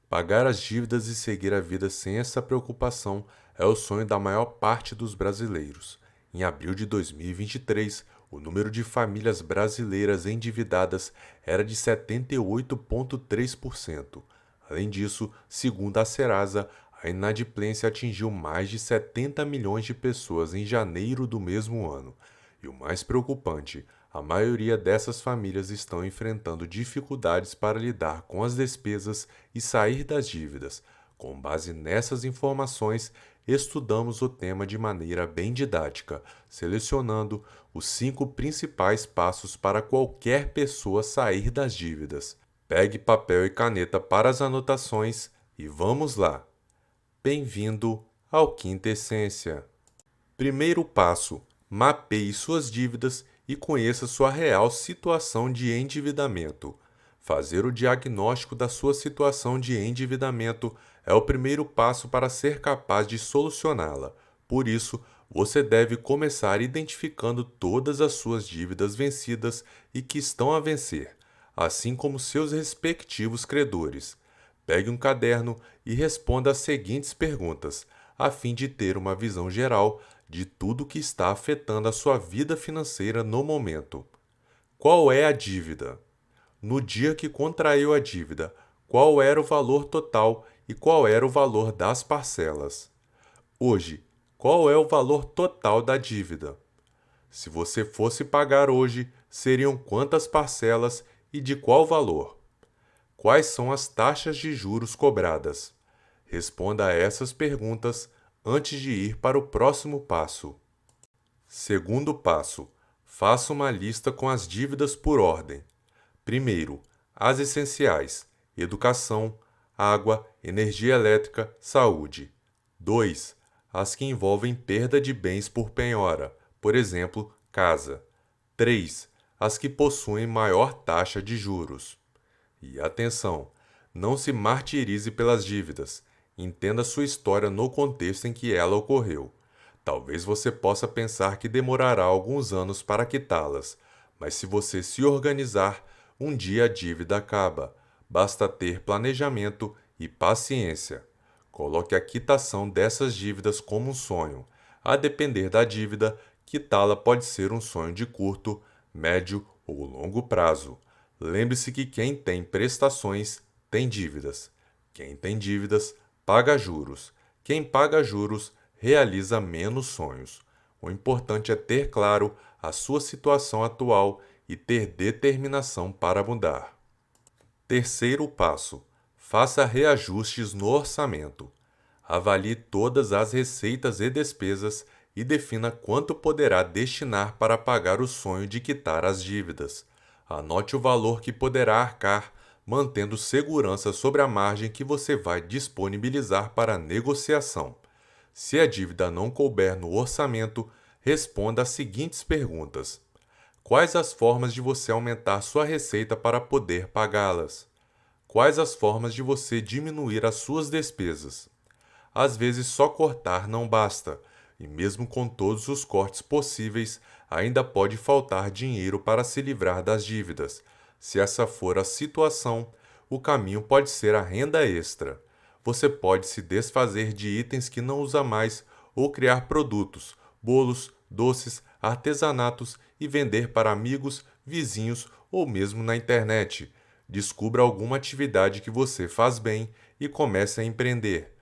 Pagar as dívidas e seguir a vida sem essa preocupação é o sonho da maior parte dos brasileiros. Em abril de 2023, o número de famílias brasileiras endividadas era de 78,3%. Além disso, segundo a Serasa, a inadimplência atingiu mais de 70 milhões de pessoas em janeiro do mesmo ano. E o mais preocupante, a maioria dessas famílias estão enfrentando dificuldades para lidar com as despesas e sair das dívidas. Com base nessas informações, estudamos o tema de maneira bem didática, selecionando os 5 principais passos para qualquer pessoa sair das dívidas. Pegue papel e caneta para as anotações e vamos lá! Bem-vindo ao Quinta Essência. Primeiro passo: mapeie suas dívidas e conheça sua real situação de endividamento. Fazer o diagnóstico da sua situação de endividamento é o primeiro passo para ser capaz de solucioná-la. Por isso, você deve começar identificando todas as suas dívidas vencidas e que estão a vencer, assim como seus respectivos credores. Pegue um caderno e responda as seguintes perguntas, a fim de ter uma visão geral de tudo que está afetando a sua vida financeira no momento. Qual é a dívida? No dia que contraiu a dívida, qual era o valor total e qual era o valor das parcelas? Hoje, qual é o valor total da dívida? Se você fosse pagar hoje, seriam quantas parcelas e de qual valor? Quais são as taxas de juros cobradas? Responda a essas perguntas antes de ir para o próximo passo. Segundo passo: faça uma lista com as dívidas por ordem. Primeiro, as essenciais: educação, água, energia elétrica, saúde. 2. As que envolvem perda de bens por penhora, por exemplo, casa. 3. As que possuem maior taxa de juros. E atenção, não se martirize pelas dívidas. Entenda sua história no contexto em que ela ocorreu. Talvez você possa pensar que demorará alguns anos para quitá-las, mas se você se organizar, um dia a dívida acaba. Basta ter planejamento e paciência. Coloque a quitação dessas dívidas como um sonho. A depender da dívida, quitá-la pode ser um sonho de curto, médio ou longo prazo. Lembre-se que quem tem prestações tem dívidas. Quem tem dívidas paga juros. Quem paga juros realiza menos sonhos. O importante é ter claro a sua situação atual e ter determinação para mudar. Terceiro passo: faça reajustes no orçamento. Avalie todas as receitas e despesas e defina quanto poderá destinar para pagar o sonho de quitar as dívidas. Anote o valor que poderá arcar, mantendo segurança sobre a margem que você vai disponibilizar para a negociação. Se a dívida não couber no orçamento, responda as seguintes perguntas: quais as formas de você aumentar sua receita para poder pagá-las? Quais as formas de você diminuir as suas despesas? Às vezes, só cortar não basta, e mesmo com todos os cortes possíveis, ainda pode faltar dinheiro para se livrar das dívidas. Se essa for a situação, o caminho pode ser a renda extra. Você pode se desfazer de itens que não usa mais ou criar produtos, bolos, doces, artesanatos e vender para amigos, vizinhos ou mesmo na internet. Descubra alguma atividade que você faz bem e comece a empreender.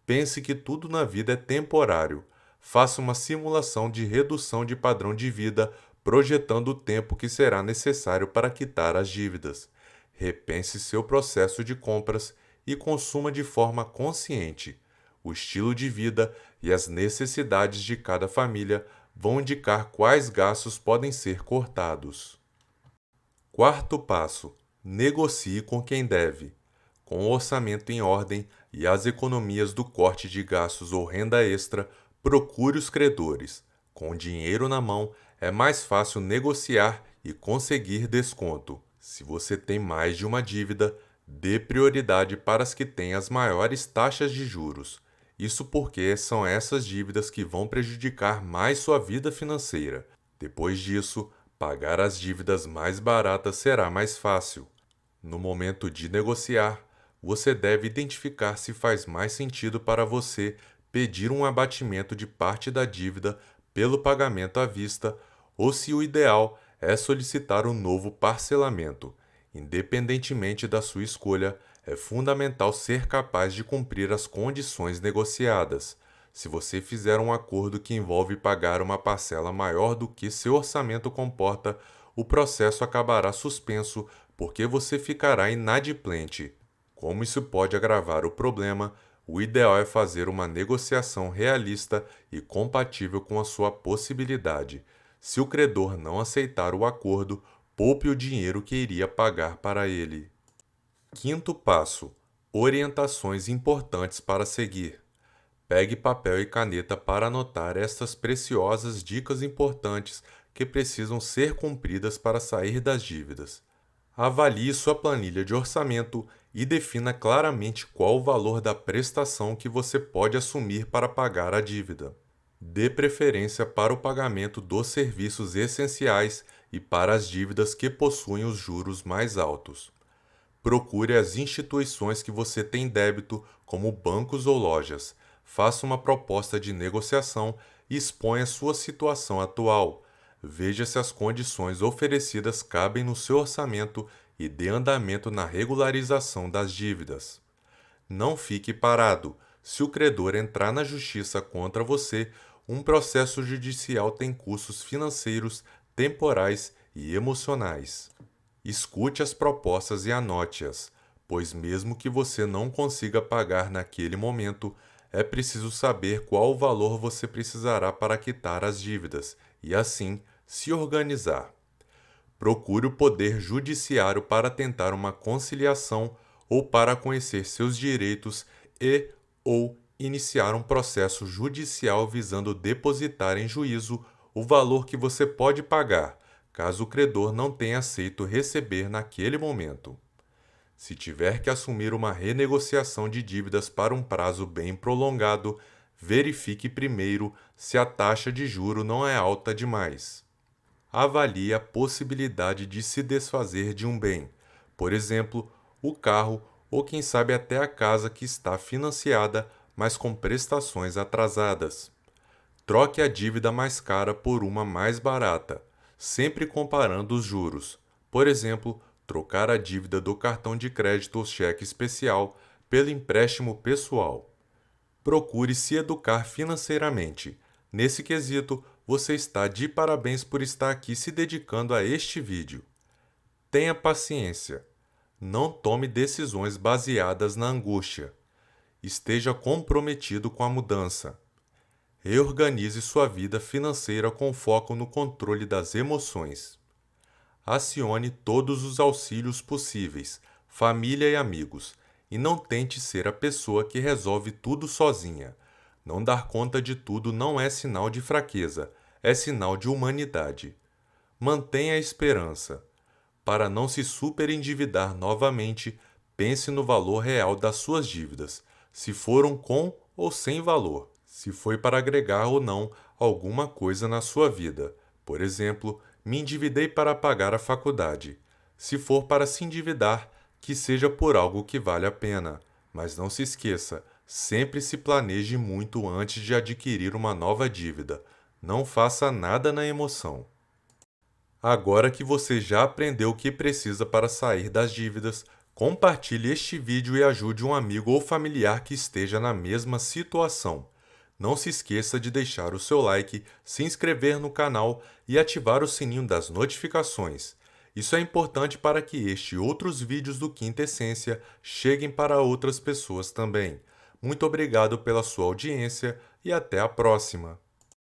Pense que tudo na vida é temporário. Faça uma simulação de redução de padrão de vida, projetando o tempo que será necessário para quitar as dívidas. Repense seu processo de compras e consuma de forma consciente. O estilo de vida e as necessidades de cada família vão indicar quais gastos podem ser cortados. Quarto passo: negocie com quem deve. Com o orçamento em ordem e as economias do corte de gastos ou renda extra, procure os credores. Com dinheiro na mão, é mais fácil negociar e conseguir desconto. Se você tem mais de uma dívida, dê prioridade para as que têm as maiores taxas de juros. Isso porque são essas dívidas que vão prejudicar mais sua vida financeira. Depois disso, pagar as dívidas mais baratas será mais fácil. No momento de negociar, Você deve identificar se faz mais sentido para você pedir um abatimento de parte da dívida pelo pagamento à vista ou se o ideal é solicitar um novo parcelamento. Independentemente da sua escolha, é fundamental ser capaz de cumprir as condições negociadas. Se você fizer um acordo que envolve pagar uma parcela maior do que seu orçamento comporta, o processo acabará suspenso porque você ficará inadimplente. Como isso pode agravar o problema, o ideal é fazer uma negociação realista e compatível com a sua possibilidade. Se o credor não aceitar o acordo, poupe o dinheiro que iria pagar para ele. Quinto passo: orientações importantes para seguir. Pegue papel e caneta para anotar estas preciosas dicas importantes que precisam ser cumpridas para sair das dívidas. Avalie sua planilha de orçamento e defina claramente qual o valor da prestação que você pode assumir para pagar a dívida. Dê preferência para o pagamento dos serviços essenciais e para as dívidas que possuem os juros mais altos. Procure as instituições que você tem débito, como bancos ou lojas. Faça uma proposta de negociação e exponha sua situação atual. Veja se as condições oferecidas cabem no seu orçamento e dê andamento na regularização das dívidas. Não fique parado. Se o credor entrar na justiça contra você, um processo judicial tem custos financeiros, temporais e emocionais. Escute as propostas e anote-as, pois, mesmo que você não consiga pagar naquele momento, é preciso saber qual o valor você precisará para quitar as dívidas e, assim, se organizar. Procure o Poder Judiciário para tentar uma conciliação ou para conhecer seus direitos e/ou iniciar um processo judicial visando depositar em juízo o valor que você pode pagar, caso o credor não tenha aceito receber naquele momento. Se tiver que assumir uma renegociação de dívidas para um prazo bem prolongado, verifique primeiro se a taxa de juro não é alta demais. Avalie a possibilidade de se desfazer de um bem, por exemplo, o carro ou quem sabe até a casa que está financiada, mas com prestações atrasadas. Troque a dívida mais cara por uma mais barata, sempre comparando os juros. Por exemplo, trocar a dívida do cartão de crédito ou cheque especial pelo empréstimo pessoal. Procure se educar financeiramente. Nesse quesito, você está de parabéns por estar aqui se dedicando a este vídeo. Tenha paciência. Não tome decisões baseadas na angústia. Esteja comprometido com a mudança. Reorganize sua vida financeira com foco no controle das emoções. Acione todos os auxílios possíveis, família e amigos, e não tente ser a pessoa que resolve tudo sozinha. Não dar conta de tudo não é sinal de fraqueza, é sinal de humanidade. Mantenha a esperança. Para não se superendividar novamente, pense no valor real das suas dívidas, se foram com ou sem valor, se foi para agregar ou não alguma coisa na sua vida. Por exemplo, me endividei para pagar a faculdade. Se for para se endividar, que seja por algo que vale a pena. Mas não se esqueça, sempre se planeje muito antes de adquirir uma nova dívida. Não faça nada na emoção. Agora que você já aprendeu o que precisa para sair das dívidas, compartilhe este vídeo e ajude um amigo ou familiar que esteja na mesma situação. Não se esqueça de deixar o seu like, se inscrever no canal e ativar o sininho das notificações. Isso é importante para que este e outros vídeos do Quinta Essência cheguem para outras pessoas também. Muito obrigado pela sua audiência e até a próxima!